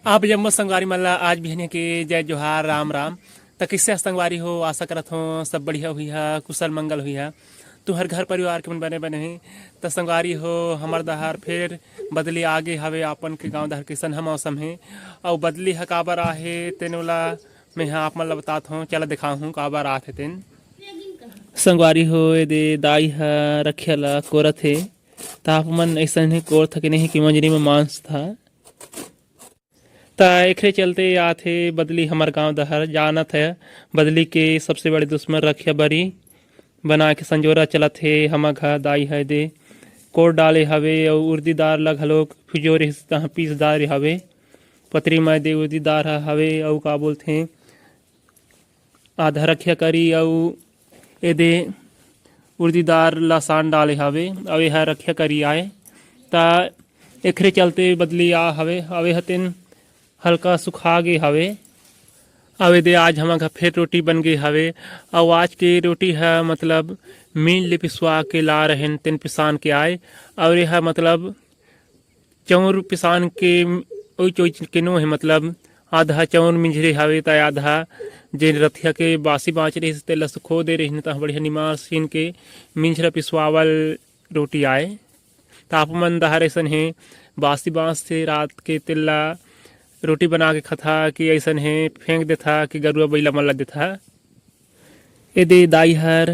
आप जम्मो संगवारी मन ला आज बिहने के जय जोहार राम राम। त किससे संगवारी हो, आशा करत हो सब बढ़िया हुई है, कुशल मंगल हुई है। तू हर घर परिवार के मन बने बने ही त संगवारी हो। हमर दहार फिर बदली आगे हवे, आपन के गांव दहर किसन ह मौसम है और बदली ह काबर आहे तेन ला मैं यहाँ आप मन ला बतात हूँ। चला दिखा हूँ काबर आथे तेन। संगवारी हो ए दे दाई ह रखिया ला कोरत है। ताप मन ऐसा नहीं कोर थके नहीं कि मंजरी में मांस था। ता एकरे चलते आथे बदली हमर गांव दहर जानत है। बदली के सबसे बड़े दुश्मन रखिया बरी बना के संजोरा चलत है। हम घर दाई है दे कोट डाले हवे और उर्दीदार लग हलोक फिजोरे तहाँ पीसदार हवे। पतरी में दे उर्दीदार हवे और का बोलथे आधा रखिया करी और ए दे उर्दीदार लसान डाले हवे और यह रखिया करी आए। ता एकरे चलते बदली आ हवे अवे हतेन हल्का सुखा गे हवे। अवे दे आज हम घर फिर रोटी बन गई हवे और आज की रोटी है मतलब मील ले पिसवा के ला रहे तेन पिसान के आए और यह मतलब चौर पिसान के ओई चोई के नो है मतलब आधा चौर मिंजरे हवे ता आधा जे रथिया के बासी बाँच रही तेला सुखो दे रही ता बढ़िया निमार सीन के मिंजरा पिसवावल रोटी आए। तापमन दहर ऐसन है बासी बाँस से रात के तेला रोटी बना के खथा कि ऐसन है फेंक देथा कि गरुआ बैला मन ला देथा। एदे दाई हर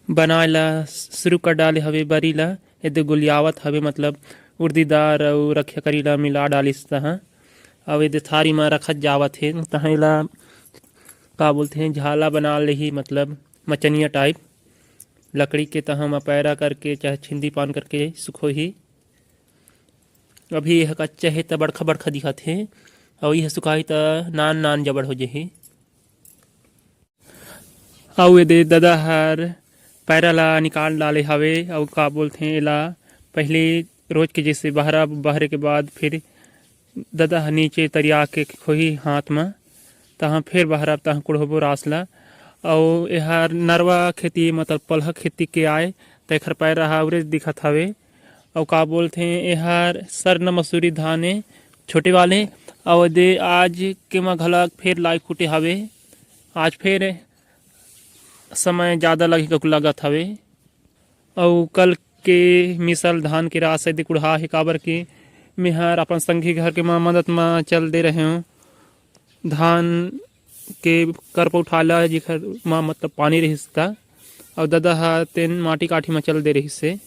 बनाए ला शुरू कर डाले हवे बरी ला। एदे गुलियावत हवे मतलब उर्दीदार और रखिया करी ला मिला डालिस तहाँ और एदे थारी में रखत जावत है। तहाँ ला का बोलते हैं झाला बना ले ही मतलब मचनिया टाइप लकड़ी के तहाँ में पैरा करके चाहे छिंदी पान करके सुखो ही। अभी यह कच्चा है तो बड़खा बड़खा दिखत है और यह सुखाई तो नान नान जबड़ हो जाही। और ये दे दादा हर पैरा ला निकाल डाले हवे और का बोलते हैं एला पहले रोज के जैसे बहरे के बाद फिर दादा नीचे तरिया के खोही हाथ में तहाँ फिर बहरा तहाँ कुड़बो रासला और यह नरवा खेती मतलब पलह खेती के आए तो एक पैरा हावरे दिखत हवे। और का बोलते हैं यह सरन मसूरी धाने छोटे वाले और दे आज के मा घलक फिर लाई फूटे हवे। आज फिर समय ज़्यादा लगी लगत हवे और कल के मिसल धान के रास दे कुढ़ा है काबर के मेहर अपन संगी घर के मदद में चल दे रहे हूँ। धान के करप उठाला जिखर माँ मतलब पानी रहिस था और दादा हा तेन माटी काठी में चल दे रही से।